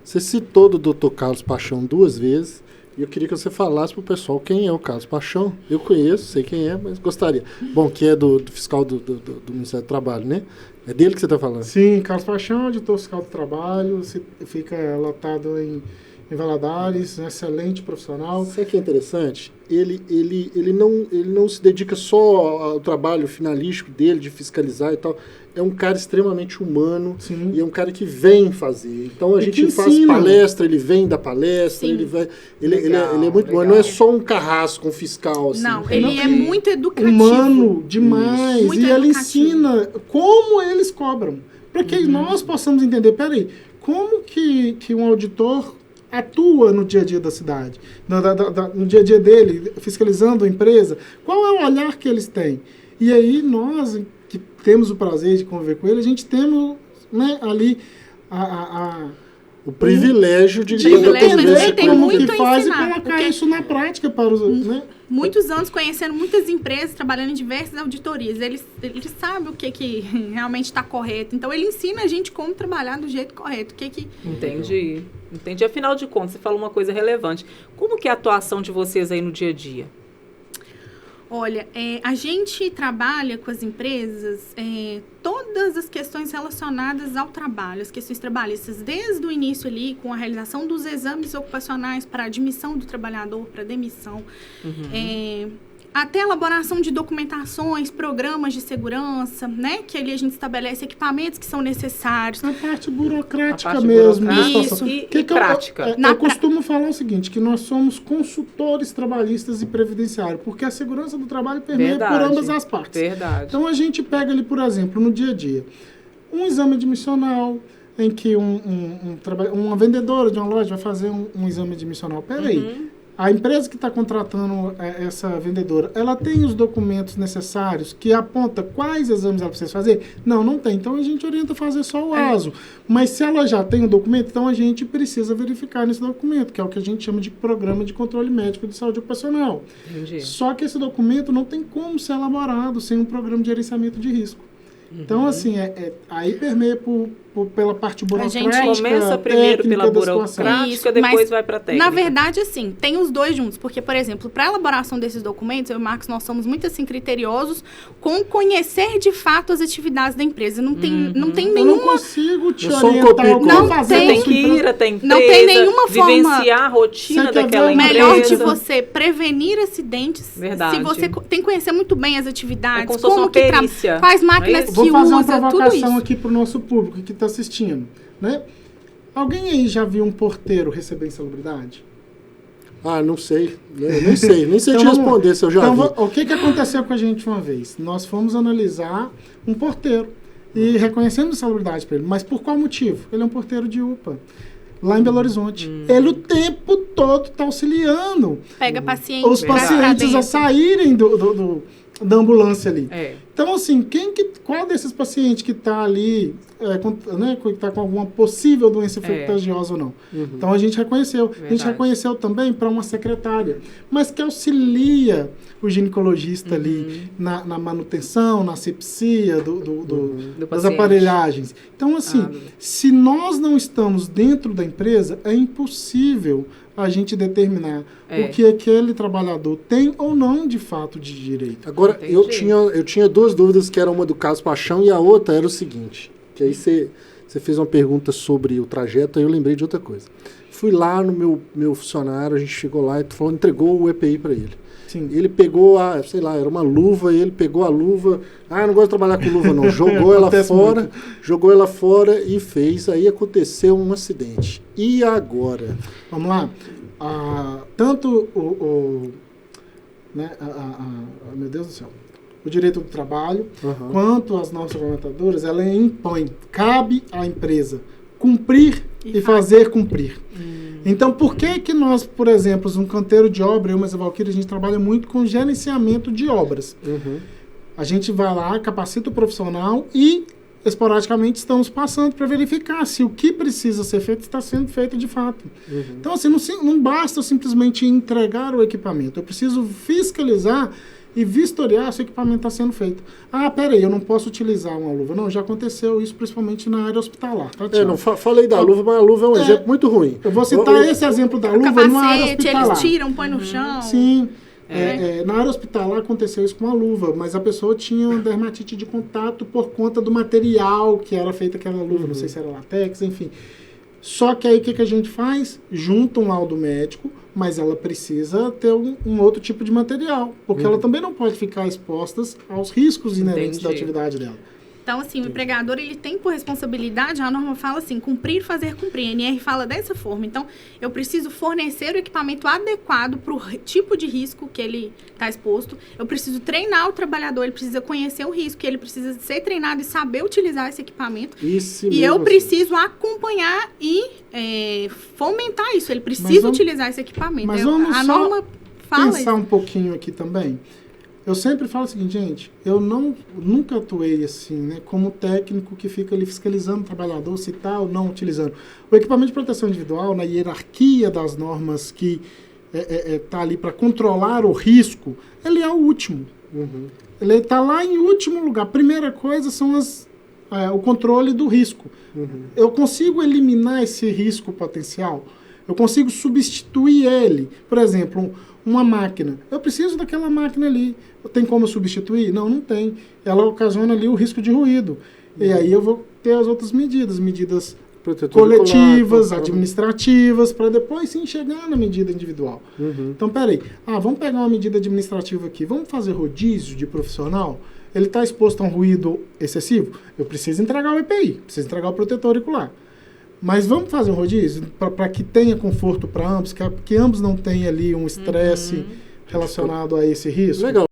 Você citou do Dr. Carlos Paixão 2 vezes, e eu queria que você falasse para o pessoal quem é o Carlos Paixão. Eu conheço, sei quem é, mas gostaria. Bom, que é do fiscal do Ministério do Trabalho, né? É dele que você está falando? Sim, Carlos Paixão, auditor fiscal do trabalho, fica lotado em Valadares, um excelente profissional. Sabe o que é interessante? Ele não se dedica só ao trabalho finalístico dele, de fiscalizar e tal. É um cara extremamente humano. Sim. E é um cara que vem fazer. Então a gente faz ensina. Palestra, ele vem da palestra, Sim. ele vai. Ele é muito legal. bom. Não é só um carrasco, um fiscal. Assim. Não, ele é muito educativo. Humano demais. Muito e ele educativo. ensina como eles cobram. Para que nós possamos entender, peraí, como que um auditor atua no dia a dia da cidade, no dia a dia dele, fiscalizando a empresa, qual é o olhar que eles têm? E aí nós, que temos o prazer de conviver com ele, a gente temos, né, ali o privilégio de privilégio, mas conviver ele tem com como muito que a faz e ensinar, colocar porque- isso na prática para os... Né? Muitos anos conhecendo muitas empresas, trabalhando em diversas auditorias. Ele sabe o que realmente está correto. Então, ele ensina a gente como trabalhar do jeito correto. Entendi. Afinal de contas, você falou uma coisa relevante. Como que é a atuação de vocês aí no dia a dia? Olha, a gente trabalha com as empresas todas as questões relacionadas ao trabalho, as questões trabalhistas, desde o início ali, com a realização dos exames ocupacionais para admissão do trabalhador, para demissão, até a elaboração de documentações, programas de segurança, né? Que ali a gente estabelece equipamentos que são necessários. A parte burocrática A parte mesmo. burocrática. da situação. E Que prática? Eu costumo falar o seguinte, que nós somos consultores trabalhistas e previdenciários, porque a segurança do trabalho permeia por ambas as partes. Verdade. Então, a gente pega ali, por exemplo, no dia a dia, um exame admissional, em que uma vendedora de uma loja vai fazer um exame admissional. Peraí, a empresa que está contratando essa vendedora, ela tem os documentos necessários que aponta quais exames ela precisa fazer? Não tem. Então, a gente orienta a fazer só o ASO. Mas se ela já tem o documento, então a gente precisa verificar nesse documento, que é o que a gente chama de Programa de Controle Médico de Saúde Ocupacional. Entendi. Só que esse documento não tem como ser elaborado sem um programa de gerenciamento de risco. Então, assim, aí permeia pela parte burocrática. A gente começa primeiro técnica pela da situação. burocrática, Isso, depois mas, vai para a técnica. Na verdade, assim, tem os dois juntos. Porque, por exemplo, para a elaboração desses documentos, eu e o Marcos, nós somos muito, assim, criteriosos com conhecer, de fato as atividades da empresa. Não tem Eu não nenhuma... consigo te Eu sou um orientar o que copia-cola. fazer. Você tem que Então, ir até a empresa, Não tem nenhuma forma- vivenciar a rotina Você quer daquela ver empresa. Melhor de você prevenir acidentes. Verdade. Se você tem que conhecer muito bem as É atividades, como se fosse uma que perícia. quais máquinas Não é que isso? Vou fazer uma usa, tudo provocação isso. aqui para o nosso público que está assistindo, né? Alguém aí já viu um porteiro receber insalubridade? Ah, não sei. Eu nem sei. Nem sei Então, te vamos lá. responder se eu já Então, vi. o que aconteceu com a gente uma vez? Nós fomos analisar um porteiro e reconhecemos insalubridade para ele. Mas por qual motivo? Ele é um porteiro de UPA, lá em Belo Horizonte. Ele o tempo todo está auxiliando Pega pacientes os pra pacientes dentro. a saírem da ambulância ali. É. Então, assim, qual desses pacientes que está ali, que está com alguma possível doença contagiosa ou não? Então, a gente reconheceu. A gente Verdade. reconheceu também para uma secretária, mas que auxilia o ginecologista ali na manutenção, na asepsia das paciente. aparelhagens. Então, assim, se nós não estamos dentro da empresa, é impossível a gente determinar o que aquele trabalhador tem ou não de fato de direito. Agora, eu tinha duas dúvidas, que era uma do caso Paixão e a outra era o seguinte, que aí você fez uma pergunta sobre o trajeto, aí eu lembrei de outra coisa. Fui lá no meu funcionário, a gente chegou lá e entregou o EPI para ele. Sim. Ele pegou era uma luva, ele pegou a luva, não gosto de trabalhar com luva não, jogou ela fora e fez, aí aconteceu um acidente. E agora? Vamos lá. Tanto meu Deus do céu, o direito do trabalho, quanto as nossas regulamentadoras, ela impõe, cabe à empresa cumprir e fazer cumprir. Então, por que nós, por exemplo, um canteiro de obra, eu e a Valquíria, a gente trabalha muito com gerenciamento de obras. A gente vai lá, capacita o profissional e, esporadicamente, estamos passando para verificar se o que precisa ser feito está sendo feito de fato. Então, assim, não basta eu simplesmente entregar o equipamento. Eu preciso fiscalizar e vistoriar se o equipamento está sendo feito. Ah, peraí, eu não posso utilizar uma luva. Não, já aconteceu isso principalmente na área hospitalar. Tá, não falei da luva, mas a luva é um exemplo muito ruim. Eu vou citar esse exemplo da luva numa área hospitalar. Eles tiram, põem no chão. Sim. Na área hospitalar aconteceu isso com a luva, mas a pessoa tinha uma dermatite de contato por conta do material que era feita aquela luva, não sei se era latex, enfim. Só que aí o que a gente faz? Junta um laudo médico, mas ela precisa ter um outro tipo de material, porque ela também não pode ficar exposta aos riscos inerentes da atividade dela. Então, assim, o empregador, ele tem por responsabilidade, a norma fala assim, cumprir, fazer, cumprir. A NR fala dessa forma. Então, eu preciso fornecer o equipamento adequado para o tipo de risco que ele está exposto. Eu preciso treinar o trabalhador, ele precisa conhecer o risco, ele precisa ser treinado e saber utilizar esse equipamento. E eu preciso acompanhar e fomentar isso. Ele precisa utilizar esse equipamento. Mas vamos a norma fala pensar um pouquinho aqui também. Eu sempre falo o seguinte, gente, eu nunca atuei assim, né, como técnico que fica ali fiscalizando o trabalhador, se está ou não utilizando. O equipamento de proteção individual, na hierarquia das normas que está ali para controlar o risco, ele é o último. Ele está lá em último lugar. A primeira coisa são o controle do risco. Eu consigo eliminar esse risco potencial? Eu consigo substituir ele? Por exemplo, uma máquina. Eu preciso daquela máquina ali. Tem como eu substituir? Não, não tem. Ela ocasiona ali o risco de ruído. E aí eu vou ter as outras medidas coletivas, administrativas, para depois sim chegar na medida individual. Então, peraí. Vamos pegar uma medida administrativa aqui. Vamos fazer rodízio de profissional? Ele está exposto a um ruído excessivo? Eu preciso entregar o EPI, preciso entregar o protetor auricular. Mas vamos fazer um rodízio para que tenha conforto para ambos, que ambos não tenham ali um estresse relacionado a esse risco? Legal.